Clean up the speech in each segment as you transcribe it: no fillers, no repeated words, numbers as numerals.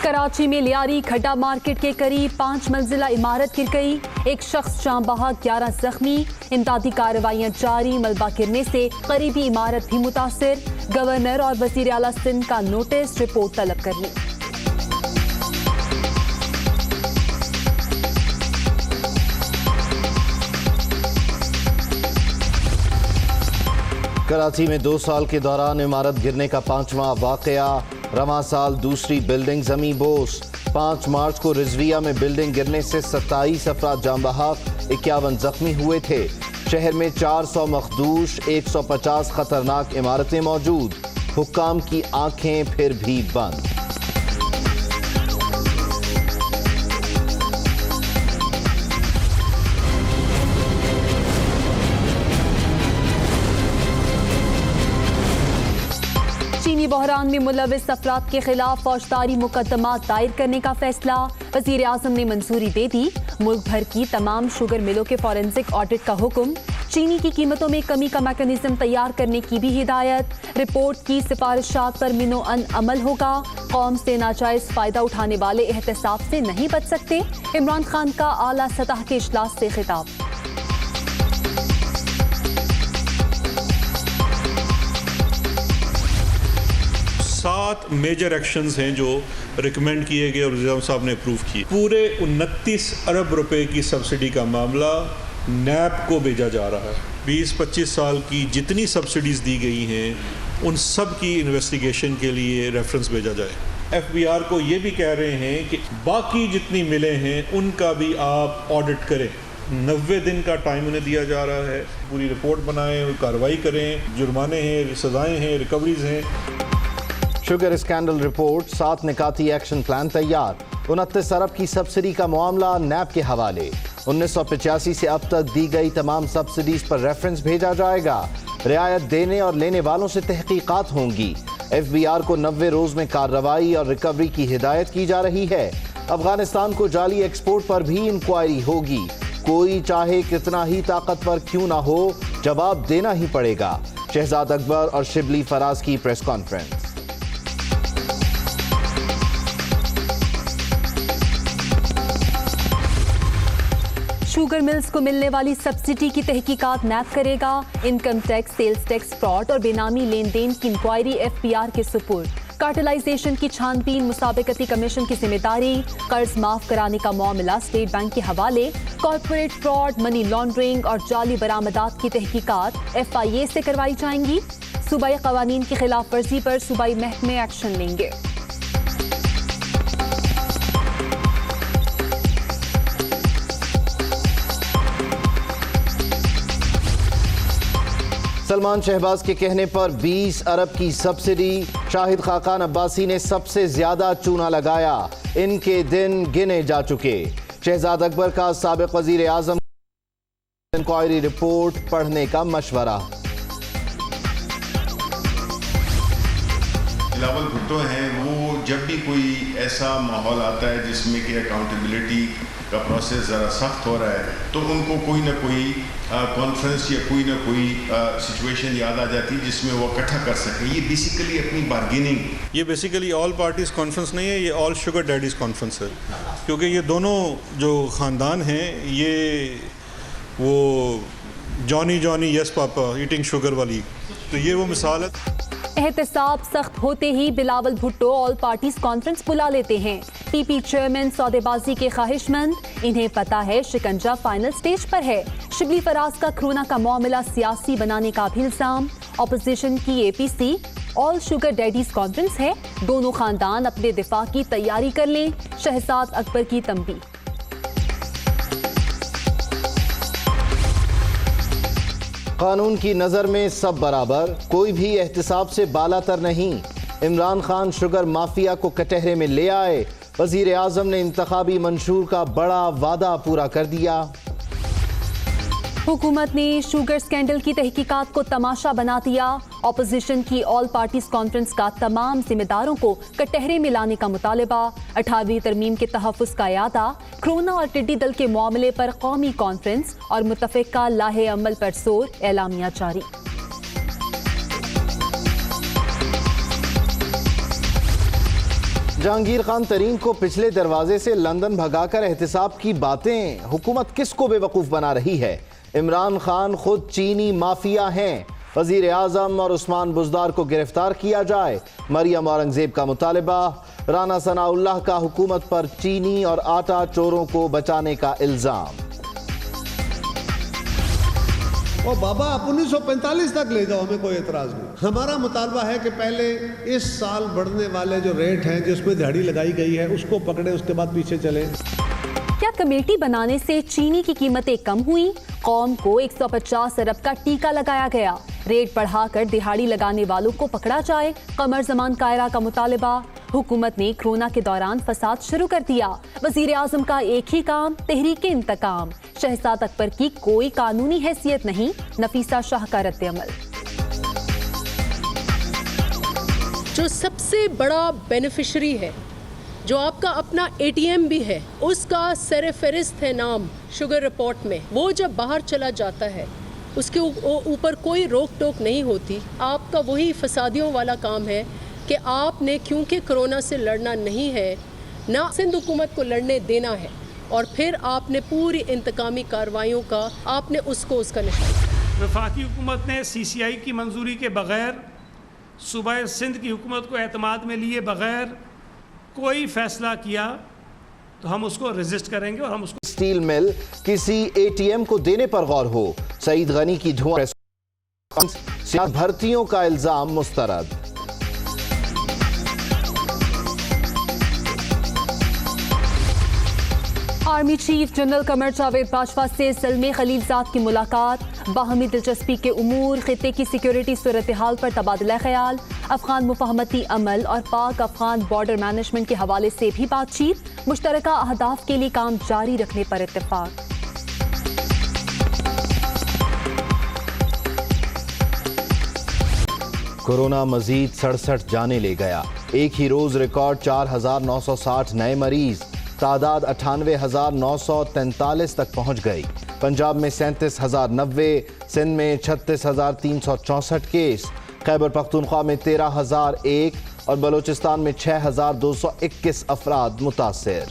कराची में लियारी खड्डा मार्केट के करीब 5 मंजिला इमारत गिर गई। एक शख्स जान बहक, 11 जख्मी। इमदादी कार्रवाइयां जारी। मलबा गिरने से करीबी इमारत भी मुतासिर। गवर्नर और वजीर आला सिंध का नोटिस, रिपोर्ट तलब करनी। कराची में 2 साल के दौरान इमारत गिरने का 5वां वाकया। रवां साल दूसरी बिल्डिंग जमी बोस। 5 मार्च को रिजविया में बिल्डिंग गिरने से 27 अफराद जान बहक, 51 जख्मी हुए थे। शहर में 400 मखदूश, 150 खतरनाक इमारतें मौजूद। हुक्काम की आंखें फिर भी बंद। चीनी बहरान में मुलविस अफराद के खिलाफ फौजदारी मुकदमा दायर करने का फैसला। वजीर आजम ने मंजूरी दे दी। मुल्क भर की तमाम शुगर मिलों के फॉरेंसिक ऑडिट का हुक्म। चीनी की कीमतों में कमी का मैकेनिज्म तैयार करने की भी हिदायत। रिपोर्ट की सिफारिशात पर मिनो अमल होगा। कौम से नाजायज फायदा उठाने वाले एहतसाब से नहीं बच सकते। इमरान खान का आला सतह के इजलास से खिताब। 7 मेजर एक्शंस हैं जो रिकमेंड किए गए और वज़ीर साहब ने अप्रूव किए। पूरे 29 अरब रुपए की सब्सिडी का मामला नैब को भेजा जा रहा है। 20-25 साल की जितनी सब्सिडीज़ दी गई हैं उन सब की इन्वेस्टिगेशन के लिए रेफरेंस भेजा जाए। FBR को ये भी कह रहे हैं कि बाकी जितनी मिले हैं उनका भी आप ऑडिट करें। 90 दिन का टाइम उन्हें दिया जा रहा है। पूरी रिपोर्ट बनाएं, कार्रवाई करें। जुर्माने हैं, सजाएँ हैं, रिकवरीज हैं। शुगर स्कैंडल रिपोर्ट, 7 निकाती एक्शन प्लान तैयार। 29 अरब की सब्सिडी का मामला नैब के हवाले। 1985 से अब तक दी गई तमाम सब्सिडीज पर रेफरेंस भेजा जाएगा। रियायत देने और लेने वालों से तहकीकात होंगी। FBR को 90 रोज में कार्रवाई और रिकवरी की हिदायत की जा रही है। अफगानिस्तान को जाली एक्सपोर्ट पर भी इंक्वायरी होगी। कोई चाहे कितना ही ताकतवर क्यों ना हो, जवाब देना ही पड़ेगा। शहजाद अकबर और शिबली फराज की प्रेस कॉन्फ्रेंस। शुगर मिल्स को मिलने वाली सब्सिडी की तहकीकात नैब करेगा। Income tax, sales tax fraud और बेनामी लेन देन की इंक्वायरी FBR के सुपुर्द। कार्टेलाइजेशन की छानबीन मुसाबिकती कमीशन की जिम्मेदारी। कर्ज माफ कराने का मामला स्टेट बैंक के हवाले। कॉर्पोरेट फ्रॉड, मनी लॉन्ड्रिंग और जाली बरामदात की तहकीकात FIA से करवाई जाएंगी। सूबाई कवानीन की खिलाफ वर्जी पर सूबाई महकमे एक्शन लेंगे। सलमान शहबाज के कहने पर 20 अरब की सब्सिडी। शाहिद खाकान अब्बासी ने सबसे ज्यादा चूना लगाया। इनके दिन गिने जा चुके। शहजाद अकबर का साबिक वजीर आजम इंक्वायरी रिपोर्ट पढ़ने का मशवरा। बिलावल भुट्टो हैं, वो जब भी कोई ऐसा माहौल आता है जिसमें कि अकाउंटेबिलिटी का प्रोसेस ज़रा सख्त हो रहा है, तो उनको कोई ना कोई कॉन्फ्रेंस या कोई ना कोई सिचुएशन याद आ जाती है जिसमें वो इकट्ठा कर सके। ये बेसिकली अपनी बार्गेनिंग, ये बेसिकली ऑल पार्टीज कॉन्फ्रेंस नहीं है, ये ऑल शुगर डैडीज कॉन्फ्रेंस है। क्योंकि ये दोनों जो ख़ानदान हैं, ये वो Johnny yes papa eating sugar वाली, तो ये वो मिसाल है। एहतसाब सख्त होते ही Bilawal Bhutto all parties conference बुला लेते हैं। PP चेयरमैन सौदेबाजी के ख्वाहिशमंद, इन्हें पता है शिकंजा फाइनल स्टेज पर है। शिबली फराज का खरोना का मामला सियासी बनाने का भी इल्जाम। ऑपोजिशन की APC all sugar daddies conference है। दोनों खानदान अपने दिफा की तैयारी कर लें। शहजाद अकबर की तंबीह। कानून की नजर में सब बराबर, कोई भी एहतिसाब से बालातर नहीं। इमरान खान शुगर माफिया को कटहरे में ले आए। वजीर आजम ने इंतखाबी मंशूर का बड़ा वादा पूरा कर दिया। हुकूमत ने शुगर स्कैंडल की तहकीकात को तमाशा बना दिया। ऑपोजिशन की ऑल पार्टीज कॉन्फ्रेंस का तमाम जिम्मेदारों को कटहरे में लाने का मुतालबा। 18वीं तरमीम के तहफ़्फ़ुज़ का यादा। कोरोना और टिड्डी दल के मामले पर कौमी कॉन्फ्रेंस और मुतफ़िक़ा लाहे अमल पर जोर, एलामिया जारी। जहांगीर खान तरीन को पिछले दरवाजे से लंदन भगाकर एहतिसाब की बातें, हुकूमत किसको बेवकूफ बना रही है? इमरान खान खुद चीनी माफिया हैं। वजीर आजम और उस्मान बुजदार को गिरफ्तार किया जाए, मरियम औरंगजेब का मुतालबा। राना सनाउल्लाह का हुकूमत पर चीनी और आटा चोरों को बचाने का इल्जाम। और बाबा आप 1945 तक ले जाओ, हमें कोई एतराज नहीं। हमारा मुतालबा है कि पहले इस साल बढ़ने वाले जो रेट हैं जिसमें दिहाड़ी लगाई गई है उसको पकड़े, उसके बाद पीछे चले। क्या कमेटी बनाने से चीनी की कीमतें कम हुई? कौम को 150 अरब का टीका लगाया गया। रेट बढ़ाकर दिहाड़ी लगाने वालों को पकड़ा जाए, कमर जमान कायरा का मुतालबा। हुकूमत ने कोरोना के दौरान फसाद शुरू कर दिया। वजीर आजम का एक ही काम, तहरीक इंतकाम। शहजाद अकबर की कोई कानूनी हैसियत नहीं, नफीसा शाह का रद्द-ए-अमल। जो सबसे बड़ा बेनिफिशरी है, जो आपका अपना ATM भी है, उसका सर फहरिस्त है नाम शुगर रिपोर्ट में। वो जब बाहर चला जाता है उसके ऊपर कोई रोक टोक नहीं होती। आपका वही फसादियों वाला काम है कि आपने, क्योंकि कोरोना से लड़ना नहीं है, ना सिंध हुकूमत को लड़ने देना है, और फिर आपने पूरी इंतकामी कार्रवाइयों का आपने उसका निशान। वफाकी हुकूमत ने CCI की मंजूरी के बगैर, सूबा सिंध की हुकूमत को एतमाद में लिए बगैर कोई फैसला किया तो हम उसको रेजिस्ट करेंगे और हम उसको। स्टील मिल किसी ATM को देने पर गौर हो। सईद गनी की धुआं, भर्तियों का इल्जाम मुस्तरद। Army chief general Qamar Javed Bajwa से सलमे खलीलजाद की मुलाकात। बाहमी दिलचस्पी के उमूर, खित्ते की सिक्योरिटी सूरत हाल पर तबादला ख्याल। अफगान मुफाहमती अमल और पाक अफगान बॉर्डर मैनेजमेंट के हवाले से भी बातचीत। मुश्तरका अहदाफ के लिए काम जारी रखने पर इत्तेफाक। कोरोना मजीद 67 जाने ले गया। एक ही रोज रिकॉर्ड 4,960 नए मरीज। तादाद 98,943 तक पहुंच गई। पंजाब में 37,090, सिंध में 36,364 केस, खैबर पख्तूनख्वा में 13,001 और बलूचिस्तान में 6,221 अफराद मुतासिर।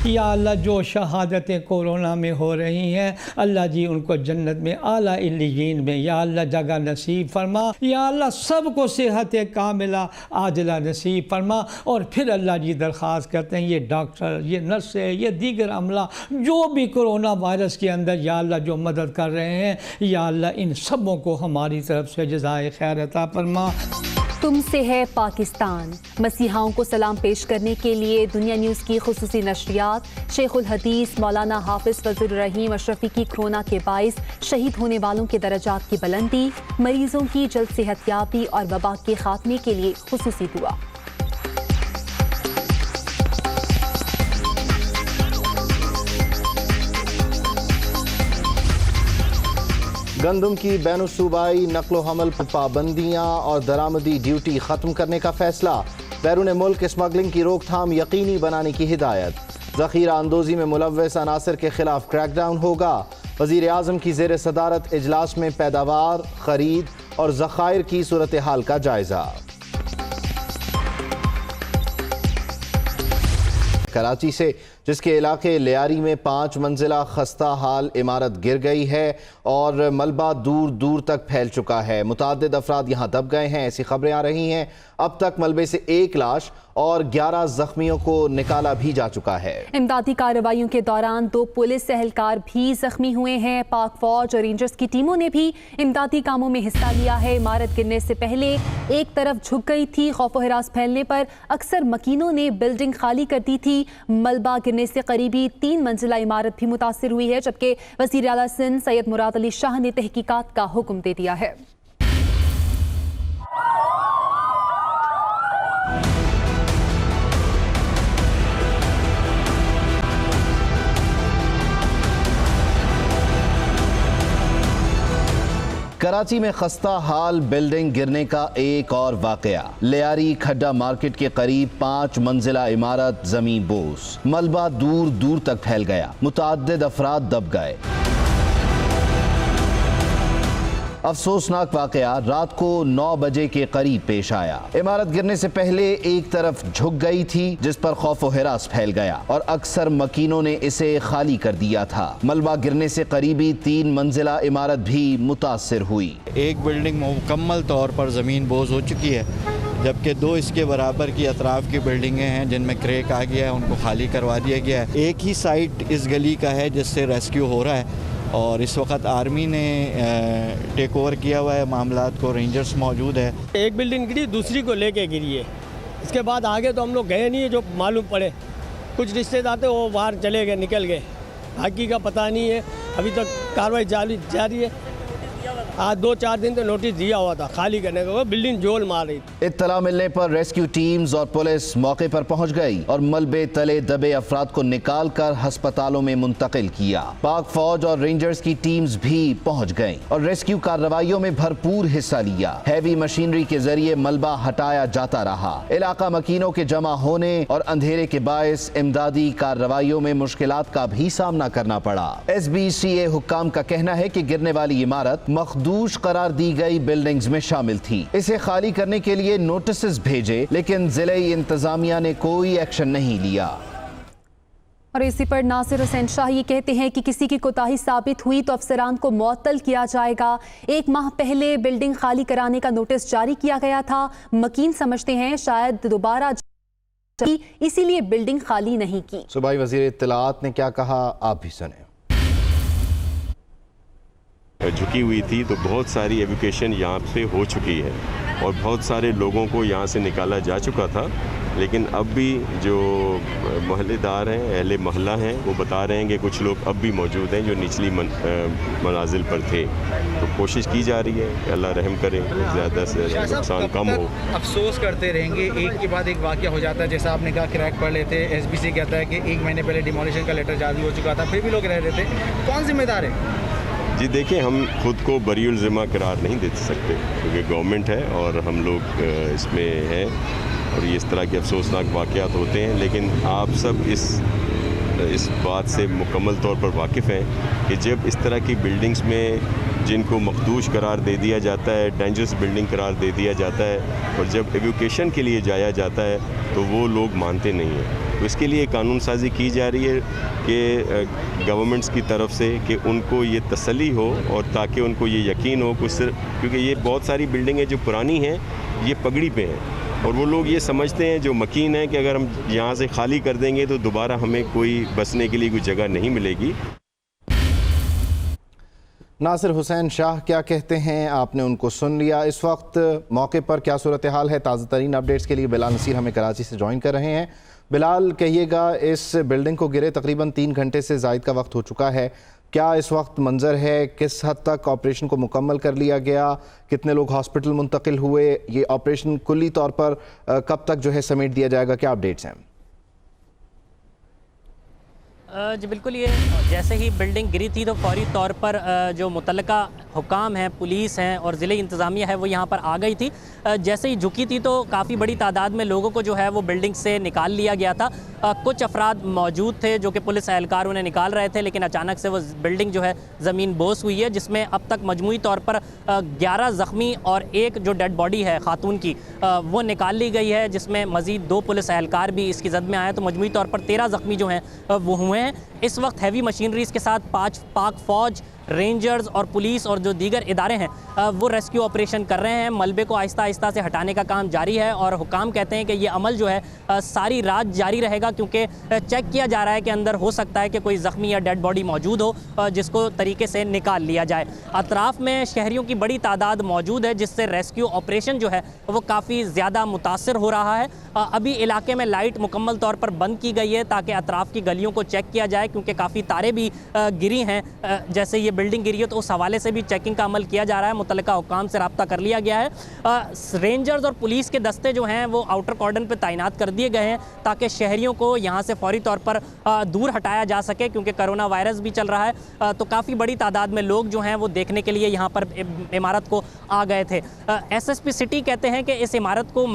या अल्लाह जो शहादतें कोरोना में हो रही हैं, अल्लाह जी उनको जन्नत में आला इल्लियीन में या अल्लाह जगह नसीब फरमा। या अल्लाह सबको सेहत कामिला आजिला नसीब फरमा। और फिर अल्लाह जी दरख्वास्त करते हैं ये डॉक्टर, ये नर्सें, ये दीगर अमला जो भी कोरोना वायरस के अंदर या अल्लाह जो मदद कर रहे हैं, या अल्लाह इन सबों को हमारी तरफ से जज़ाए खैर अता फरमा। तुमसे है पाकिस्तान। मसीहाओं को सलाम पेश करने के लिए दुनिया न्यूज़ की खुसूसी नशरियात। शेखुल हदीस मौलाना हाफिज फजल रहीम अशरफी की कोरोना के बाइस शहीद होने वालों के दर्जात की बुलंदी। मरीजों की जल्द सेहतयाबी और वबा के खात्मे के लिए खुसूसी दुआ। गंदम की बैनुसूबाई नकलो हमल पर पाबंदियाँ और दरामदी ड्यूटी ख़त्म करने का फैसला। बैरून मुल्क स्मगलिंग की रोकथाम यकीनी बनाने की हिदायत। ज़ख़ीरा अंदोज़ी में मुलव्वस अनासर के खिलाफ क्रैकडाउन होगा। वज़ीर आज़म की ज़ेर सदारत इजलास में पैदावार, खरीद और ज़खायर की सूरत हाल का जायज़ा। कराची से, जिसके इलाके लियारी में 5 मंजिला खस्ता हाल इमारत गिर गई है और मलबा दूर दूर तक फैल चुका है। मुताद्दिद अफराद यहाँ दब गए हैं, ऐसी खबरें आ रही हैं। अब तक मलबे से 1 लाश और 11 जख्मियों को निकाला भी जा चुका है। इमदादी कार्रवाइयों के दौरान 2 पुलिस एहलकार भी जख्मी हुए हैं। पाक फौज और रेंजर्स की टीमों ने भी इमदादी कामों में हिस्सा लिया है। इमारत गिरने से पहले एक तरफ झुक गई थी। खौफ हिरास फैलने पर अक्सर मकीनों ने बिल्डिंग खाली कर दी थी। मलबा गिरने से करीबी 3 मंजिला इमारत भी मुतासिर हुई है, जबकि वज़ीर आला सिंध सैयद मुराद अली शाह ने तहकीकात का हुक्म दे दिया है। कराची में खस्ता हाल बिल्डिंग गिरने का एक और वाकया। लियारी खड्डा मार्केट के करीब 5 मंजिला इमारत जमीन बोस। मलबा दूर दूर तक फैल गया। मुताद्दिद अफराद दब गए। अफसोसनाक वाकया रात को 9 बजे के करीब पेश आया। इमारत गिरने से पहले एक तरफ झुक गई थी, जिस पर खौफ व हिरास फैल गया और अक्सर मकीनों ने इसे खाली कर दिया था। मलबा गिरने से करीबी 3 मंजिला इमारत भी मुतासिर हुई। एक बिल्डिंग मुकम्मल तौर पर ज़मीन बोझ हो चुकी है, जबकि 2 इसके बराबर की अतराफ़ की बिल्डिंगें हैं जिनमें क्रैक आ गया है, उनको खाली करवा दिया गया है। एक ही साइट इस गली का है जिससे रेस्क्यू हो रहा है और इस वक्त आर्मी ने टेक ओवर किया हुआ है मामलात को, रेंजर्स मौजूद है। एक बिल्डिंग गिरी, दूसरी को लेके गिरी है। इसके बाद आगे तो हम लोग गए नहीं है, जो मालूम पड़े कुछ रिश्तेदार थे वो बाहर चले गए, निकल गए, बाकी का पता नहीं है। अभी तक कार्रवाई जारी है। आज 2-4 दिन तो नोटिस दिया हुआ था खाली करने का, वो बिल्डिंग जोल मार रही थी। इत्तला मिलने पर रेस्क्यू टीम्स और पुलिस मौके पर पहुंच गई और मलबे तले दबे अफराद को निकाल कर अस्पतालों में मुंतकिल किया। पाक फौज और रेंजर्स की टीम्स भी पहुंच गईं और रेस्क्यू कार्रवाइयों में भरपूर हिस्सा लिया। हैवी मशीनरी के जरिए मलबा हटाया जाता रहा। इलाका मकीनों के जमा होने और अंधेरे के बायस इमदादी कार्रवाइयों में मुश्किलात का भी सामना करना पड़ा। SBCA हुक्काम का कहना है कि गिरने वाली इमारत मखदूश करार दी गई बिल्डिंग्स में शामिल थी। इसे खाली करने के लिए नोटिस भेजे, लेकिन जिले इंतजामिया ने कोई एक्शन नहीं लिया। और इसी पर नासिर हुसैन शाह ये कहते हैं कि किसी की कोताही साबित हुई तो अफसरान को मुअत्तल किया जाएगा। 1 माह पहले बिल्डिंग खाली कराने का नोटिस जारी किया गया था। मकीन समझते हैं शायद दोबारा इसीलिए बिल्डिंग खाली नहीं की। सूबाई वजीर इत्तलाआत ने क्या कहा, आप भी सुने। झुकी हुई थी तो बहुत सारी एवोक्यूएशन यहाँ पे हो चुकी है और बहुत सारे लोगों को यहाँ से निकाला जा चुका था, लेकिन अब भी जो मोहल्लेदार हैं, अहले मोहल्ला हैं, वो बता रहे हैं कि कुछ लोग अब भी मौजूद हैं जो निचली मनाजिल पर थे। तो कोशिश की जा रही है कि अल्लाह रहम करे, ज़्यादा से नुकसान कम हो। अफसोस करते रहेंगे, एक के बाद एक वाक़या हो जाता है। जैसा आपने कहा क्रैक पड़ लेते, SBC कहता है कि 1 महीने पहले डिमोलिशन का लेटर जारी हो चुका था, फिर भी लोग रह रहे थे। कौन जिम्मेदार है? जी देखिए, हम खुद को बरीउल ज़िम्मा करार नहीं दे सकते क्योंकि गवर्नमेंट है और हम लोग इसमें हैं और ये इस तरह के अफसोसनाक वाक़यात होते हैं, लेकिन आप सब इस बात से मुकम्मल तौर पर वाकिफ़ हैं कि जब इस तरह की बिल्डिंग्स में जिनको मखदूश करार दे दिया जाता है, डेंजरस बिल्डिंग करार दे दिया जाता है और जब एवोक्यूएशन के लिए जाया जाता है तो वो लोग मानते नहीं हैं। तो इसके लिए कानून साजी की जा रही है कि गवर्नमेंट्स की तरफ से कि उनको ये तसल्ली हो और ताकि उनको ये यकीन हो कुछ, क्योंकि ये बहुत सारी बिल्डिंगें जो पुरानी हैं ये पगड़ी पे हैं और वो लोग ये समझते हैं, जो मकीन हैं, कि अगर हम यहाँ से खाली कर देंगे तो दोबारा हमें कोई बसने के लिए कोई जगह नहीं मिलेगी। नासिर हुसैन शाह क्या कहते हैं, आपने उनको सुन लिया। इस वक्त मौके पर क्या सूरत हाल है, ताज़ा तरीन अपडेट्स के लिए बिलाल नसीर हमें कराची से ज्वाइन कर रहे हैं। बिलाल, कहिएगा, इस बिल्डिंग को गिरे तकरीबन 3 घंटे से ज़ायद का वक्त हो चुका है, क्या इस वक्त मंजर है, किस हद तक ऑपरेशन को मुकम्मल कर लिया गया, कितने लोग हॉस्पिटल मुंतकिल हुए, ये ऑपरेशन कुल्ली तौर पर कब तक जो है समेट दिया जाएगा, क्या अपडेट्स हैं? जी बिल्कुल, ये जैसे ही बिल्डिंग गिरी थी तो फौरी तौर पर जो मुतल्लिका हुकाम हैं, पुलिस हैं और ज़िले इंतज़ामिया है वो यहाँ पर आ गई थी। जैसे ही झुकी थी तो काफ़ी बड़ी तादाद में लोगों को जो है वो बिल्डिंग से निकाल लिया गया था। कुछ अफराद मौजूद थे जो कि पुलिस एहलकार उन्हें निकाल रहे थे, लेकिन अचानक से वो बिल्डिंग जो है ज़मीन बोस हुई है, जिसमें अब तक मजमूई तौर पर 11 ज़ख्मी और एक जो डेड बॉडी है खातून की वो निकाल ली गई है, जिसमें मज़ीद 2 पुलिस एहलकार भी इसकी जद में आए। तो मजमूई तौर पर 13 ज़ख्मी जो हैं वो हुए हैं। इस वक्त हैवी मशीनरीज़ के साथ पाक फ़ौज, रेंजर्स और पुलिस और जो दीगर इदारे हैं वो रेस्क्यू ऑपरेशन कर रहे हैं। मलबे को आहिस्ता आहिस्ता से हटाने का काम जारी है और हुकाम कहते हैं कि ये अमल जो है सारी रात जारी रहेगा, क्योंकि चेक किया जा रहा है कि अंदर हो सकता है कि कोई ज़ख्मी या डेड बॉडी मौजूद हो जिसको तरीके से निकाल लिया जाए। अतराफ़ में शहरियों की बड़ी तादाद मौजूद है, जिससे रेस्क्यू ऑपरेशन जो है वो काफ़ी ज़्यादा मुतासर हो रहा है। अभी इलाके में लाइट मुकम्मल तौर पर बंद की गई है ताकि अतराफ़ की गलियों को चेक किया जाए, क्योंकि काफ़ी तारें भी गिरी हैं। जैसे ये बिल्डिंग गिरी है तो उस हवाले से भी चेकिंग का अमल किया जा रहा है। मुतल्लिका हुकाम से रब्ता कर लिया गया है। रेंजर्स और पुलिस के दस्ते जो हैं वो आउटर कॉर्डन पे तैनात कर दिए गए हैं ताकि शहरियों को यहाँ से फौरी तौर पर दूर हटाया जा सके, क्योंकि कोरोना वायरस भी चल रहा है। तो काफ़ी बड़ी तादाद में लोग जो हैं वो देखने के लिए यहाँ पर इमारत को आ गए थे। SSP सिटी कहते हैं कि इस इमारत को